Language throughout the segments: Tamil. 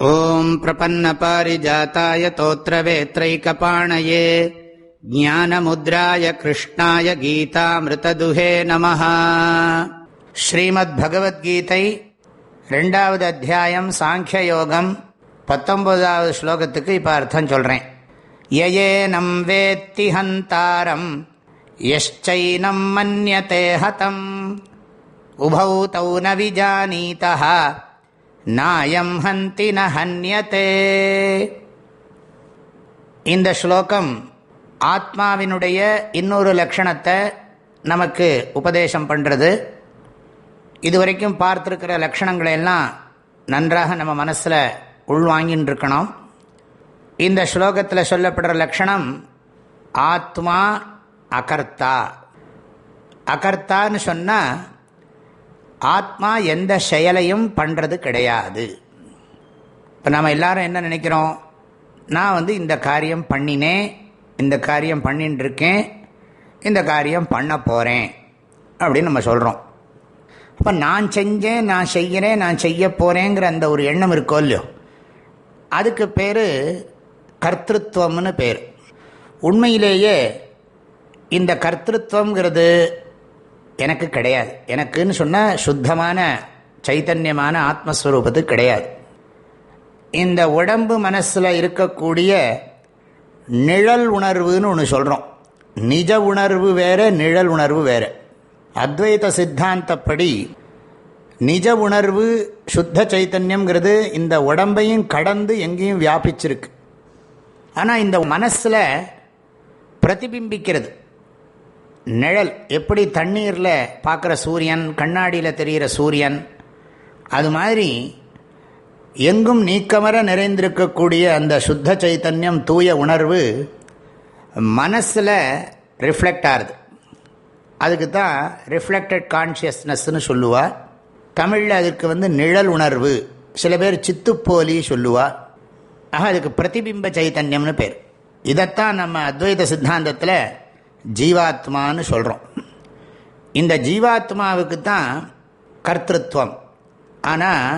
ஓம் பிரபன்னபாரிஜாதாய தோத்ரவேத்ரைகபாணயே ஞானமுத்ராய கிருஷ்ணாய கீதாமிருததுஹே நமஹ. ஸ்ரீமத் பகவத்கீதை 2வது அத்தியாயம் சாங்கியயோகம் 19வது ஸ்லோகத்துக்கு இப்போ அர்த்தம் சொல்கிறேன். யயேனம் வேத்தி ஹந்தாரம் யஷ்சைனம் மன்யதே ஹதம் உபௌ தௌ ந விஜானீதஹ நாயம் ஹந்தி ந ஹன்யதே. இந்த ஸ்லோகம் ஆத்மாவினுடைய இன்னொரு லட்சணத்தை நமக்கு உபதேசம் பண்ணுறது. இதுவரைக்கும் பார்த்துருக்கிற லட்சணங்களை எல்லாம் நன்றாக நம்ம மனசில் உள்வாங்கின்னு இருக்கணும். இந்த ஸ்லோகத்தில் சொல்லப்படுற லட்சணம் ஆத்மா அகர்த்தா. அகர்த்தான்னு சொன்னால் ஆத்மா எந்த செயலையும் பண்ணுறது கிடையாது. இப்போ நாம் எல்லாரும் என்ன நினைக்கிறோம், நான் இந்த காரியம் பண்ணினேன், இந்த காரியம் பண்ணின்னு இருக்கேன், இந்த காரியம் பண்ண போகிறேன் அப்படின்னு நம்ம சொல்கிறோம். அப்போ நான் செஞ்சேன், நான் செய்கிறேன், நான் செய்ய போகிறேங்கிற அந்த ஒரு எண்ணம் இருக்கோ இல்லையோ, அதுக்கு பேர் கர்த்திருவம்னு பேர். உண்மையிலேயே இந்த கர்த்திருவங்கிறது எனக்கு கிடையாது. எனக்குன்னு சொன்னால் சுத்தமான சைத்தன்யமான ஆத்மஸ்வரூபத்துக்கு கிடையாது. இந்த உடம்பு மனசில் இருக்கக்கூடிய நிழல் உணர்வுன்னு ஒன்று சொல்கிறோம். நிஜ உணர்வு வேறு, நிழல் உணர்வு வேறு. அத்வைத சித்தாந்தப்படி நிஜ உணர்வு சுத்த சைத்தன்யம்ங்கிறது இந்த உடம்பையும் கடந்து எங்கேயும் வியாபிச்சிருக்கு. ஆனால் இந்த மனசில் பிரதிபிம்பிக்கிறது நிழல். எப்படி தண்ணீரில் பார்க்குற சூரியன், கண்ணாடியில் தெரிகிற சூரியன், அது மாதிரி எங்கும் நீக்கமர நிறைந்திருக்கக்கூடிய அந்த சுத்த சைத்தன்யம், தூய உணர்வு மனசில் ரிஃப்ளெக்ட் ஆகுது. அதுக்கு தான் ரிஃப்ளெக்டட் கான்ஷியஸ்னஸ்ன்னு சொல்லுவாள். தமிழில் அதுக்கு நிழல் உணர்வு, சில பேர் சித்துப்போலி சொல்லுவாள். ஆக அதுக்கு பிரதிபிம்ப சைத்தன்யம்னு பேர். இதைத்தான் நம்ம அத்வைத சித்தாந்தத்தில் ஜீவாத்மான்னு சொல்கிறோம். இந்த ஜீவாத்மாவுக்கு தான் கர்த்திருவம். ஆனால்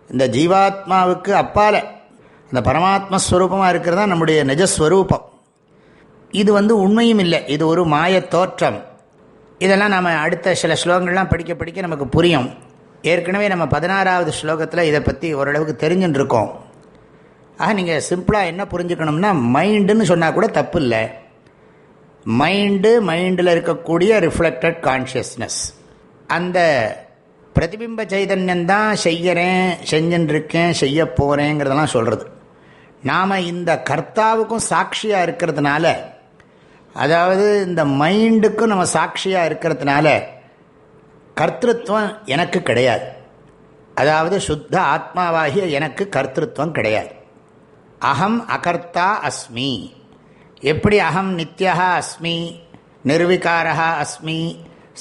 இந்த ஜீவாத்மாவுக்கு அப்பால் இந்த பரமாத்மஸ்வரூபமாக இருக்கிறதா நம்முடைய நிஜஸ்வரூபம். இது உண்மையும் இல்லை, இது ஒரு மாயத் தோற்றம். இதெல்லாம் நம்ம அடுத்த சில ஸ்லோகங்கள்லாம் படிக்க படிக்க நமக்கு புரியும். ஏற்கனவே நம்ம 16வது ஸ்லோகத்தில் இதை பற்றி ஓரளவுக்கு தெரிஞ்சுன்னு இருக்கோம். ஆக நீங்கள் சிம்பிளாக என்ன புரிஞ்சுக்கணும்னா, மைண்டுன்னு சொன்னால் கூட தப்பு இல்லை. மைண்டில் இருக்கக்கூடிய ரிஃப்ளெக்டட் கான்ஷியஸ்னஸ், அந்த பிரதிபிம்ப சைதன்யந்தான் செய்கிறேன், செஞ்சுட்டுருக்கேன், செய்ய போகிறேங்கிறதெல்லாம் சொல்கிறது. நாம் இந்த கர்த்தாவுக்கும் சாட்சியாக இருக்கிறதுனால, அதாவது இந்த மைண்டுக்கும் நம்ம சாட்சியாக இருக்கிறதுனால கர்த்திருவம் எனக்கு கிடையாது. அதாவது சுத்த ஆத்மாவாகிய எனக்கு கர்த்திருவம் கிடையாது. அகம் அகர்த்தா அஸ்மி. எப்படி அகம் நித்யா அஸ்மி, நிர்விகாரா அஸ்மி,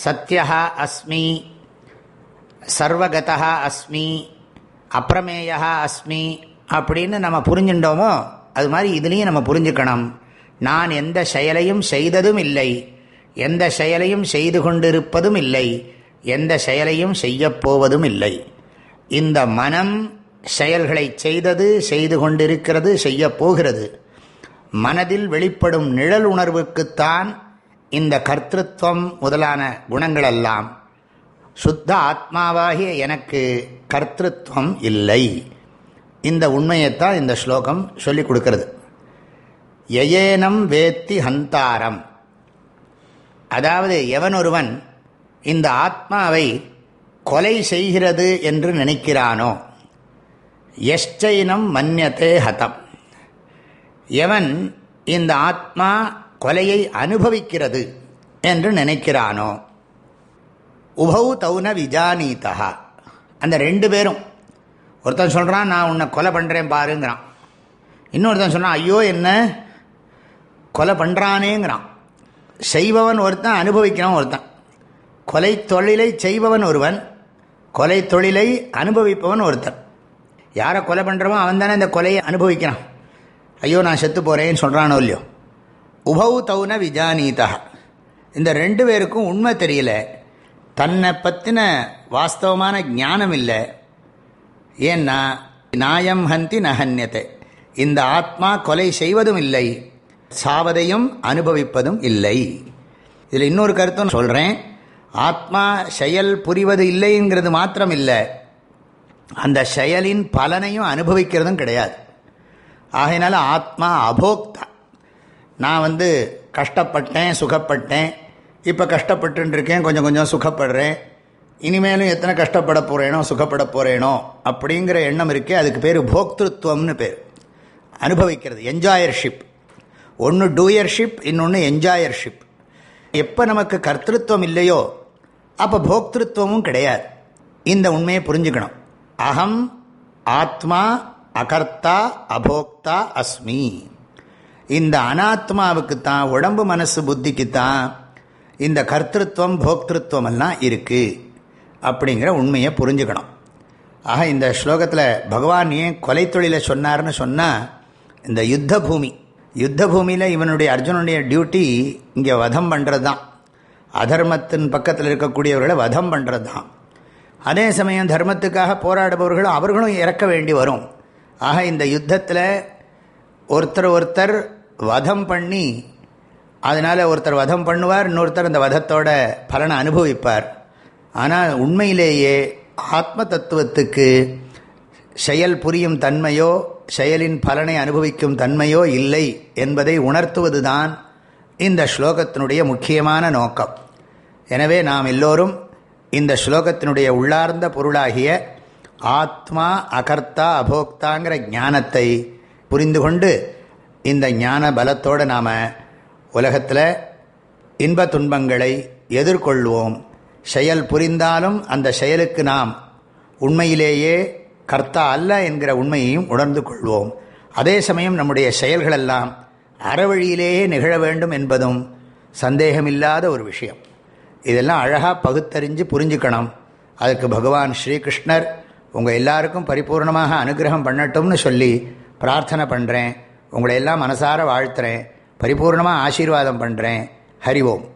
சத்யா அஸ்மி, சர்வகதா அஸ்மி, அப்பிரமேயா அஸ்மி அப்படின்னு நம்ம புரிஞ்சுட்டோமோ, அது மாதிரி இதுலேயும் நம்ம புரிஞ்சுக்கணும். நான் எந்த செயலையும் செய்ததும் இல்லை, எந்த செயலையும் செய்து கொண்டிருப்பதும் இல்லை, எந்த செயலையும் செய்யப்போவதும் இல்லை. இந்த மனம் செயல்களை செய்தது, செய்து கொண்டிருக்கிறது, செய்யப்போகிறது. மனதில் வெளிப்படும் நிழல் உணர்வுக்குத்தான் இந்த கர்த்திருவம் முதலான குணங்களெல்லாம். சுத்த ஆத்மாவாகிய எனக்கு கர்த்திருவம் இல்லை. இந்த உண்மையைத்தான் இந்த ஸ்லோகம் சொல்லிக் கொடுக்கிறது. யயேனம் வேத்தி ஹந்தாரம். அதாவது எவன் ஒருவன் இந்த ஆத்மாவை கொலை செய்கிறது என்று நினைக்கிறானோ, யஷ்சைனம் மன்யதே ஹதம். எவன் இந்த ஆத்மா கொலையை அனுபவிக்கிறது என்று நினைக்கிறானோ, உபௌ தௌன விஜானீதா. அந்த ரெண்டு பேரும், ஒருத்தன் சொல்கிறான் நான் உன்னை கொலை பண்ணுறேன் பாருங்கிறான், இன்னொருத்தன் சொல்கிறான் ஐயோ என்ன கொலை பண்ணுறானேங்கிறான். செய்பவன் ஒருத்தன், அனுபவிக்கிறான் ஒருத்தன். கொலை தொழிலை செய்பவன் ஒருவன், கொலை தொழிலை அனுபவிப்பவன் ஒருத்தன். யாரை கொலை பண்ணுறவன் அவன் தானே இந்த கொலையை அனுபவிக்கிறான். ஐயோ நான் செத்து போகிறேன்னு சொல்கிறானோ இல்லையோ. உபௌ தௌன விஜானீதா. இந்த ரெண்டு பேருக்கும் உண்மை தெரியல, தன்னை பற்றின வாஸ்தவமான ஞானம் இல்லை. ஏன்னா நாயம் ஹந்தி நஹன்யத்தை, இந்த ஆத்மா கொலை செய்வதும் இல்லை, சாவதையும் அனுபவிப்பதும் இல்லை. இதில் இன்னொரு கருத்தும் சொல்கிறேன். ஆத்மா செயல் புரிவது இல்லைங்கிறது மாத்திரம் இல்லை, அந்த செயலின் பலனையும் அனுபவிக்கிறதும் கிடையாது. ஆகையினால ஆத்மா அபோக்தா. நான் கஷ்டப்பட்டேன், சுகப்பட்டேன், இப்போ கஷ்டப்பட்டுருக்கேன், கொஞ்சம் கொஞ்சம் சுகப்படுறேன், இனிமேலும் எத்தனை கஷ்டப்பட போகிறேனோ சுகப்பட போகிறேனோ அப்படிங்கிற எண்ணம் இருக்கே, அதுக்கு பேர் போக்திருத்துவம்னு பேர். அனுபவிக்கிறது, என்ஜாயர்ஷிப். ஒன்று டூயர்ஷிப், இன்னொன்று என்ஜாயர்ஷிப். எப்போ நமக்கு கர்த்திருவம் இல்லையோ அப்போ போக்திருத்துவமும் கிடையாது. இந்த உண்மையை புரிஞ்சுக்கணும். அகம் ஆத்மா அகர்த்தா அபோக்தா அஸ்மி. இந்த அனாத்மாவுக்குத்தான், உடம்பு மனசு புத்திக்குத்தான் இந்த கர்த்திருவம் போக்திருத்துவம் எல்லாம் இருக்குது அப்படிங்கிற உண்மையை புரிஞ்சுக்கணும். ஆக இந்த ஸ்லோகத்தில் பகவான் ஏன் கொலை தொழிலை சொன்னார்னு சொன்னால், இந்த யுத்த பூமியில் இவனுடைய அர்ஜுனனுடைய டியூட்டி இங்கே வதம் பண்ணுறது தான். அதர்மத்தின் பக்கத்தில் இருக்கக்கூடியவர்களை வதம் பண்ணுறது தான். அதே சமயம் தர்மத்துக்காக போராடுபவர்களும் அவர்களும் இறக்க வேண்டி வரும். ஆக இந்த யுத்தத்தில் ஒருத்தர் வதம் பண்ணி, அதனால் ஒருத்தர் வதம் பண்ணுவார், இன்னொருத்தர் அந்த வதத்தோட பலனை அனுபவிப்பார். ஆனால் உண்மையிலேயே ஆத்ம தத்துவத்துக்கு செயல் புரியும் தன்மையோ செயலின் பலனை அனுபவிக்கும் தன்மையோ இல்லை என்பதை உணர்த்துவது தான் இந்த ஸ்லோகத்தினுடைய முக்கியமான நோக்கம். எனவே நாம் எல்லோரும் இந்த ஸ்லோகத்தினுடைய உள்ளார்ந்த பொருளாகிய ஆத்மா அகர்த்தா அபோக்தாங்கிற ஞானத்தை புரிந்து கொண்டு, இந்த ஞான பலத்தோடு நாம் உலகத்தில் இன்ப துன்பங்களை எதிர்கொள்வோம். செயல் புரிந்தாலும் அந்த செயலுக்கு நாம் உண்மையிலேயே கர்த்தா அல்ல என்கிற உண்மையையும் உணர்ந்து கொள்வோம். அதே சமயம் நம்முடைய செயல்களெல்லாம் அறவழியிலேயே நிகழ வேண்டும் என்பதும் சந்தேகமில்லாத ஒரு விஷயம். இதெல்லாம் அழகாக பகுத்தறிஞ்சு புரிஞ்சுக்கணும். அதுக்கு பகவான் ஸ்ரீகிருஷ்ணர் உங்கள் எல்லாருக்கும் பரிபூர்ணமாக அனுகிரகம் பண்ணட்டும்னு சொல்லி பிரார்த்தனை பண்ணுறேன். உங்களை எல்லாம் மனசார வாழ்த்துறேன், பரிபூர்ணமாக ஆசீர்வாதம் பண்ணுறேன். ஹரி ஓம்.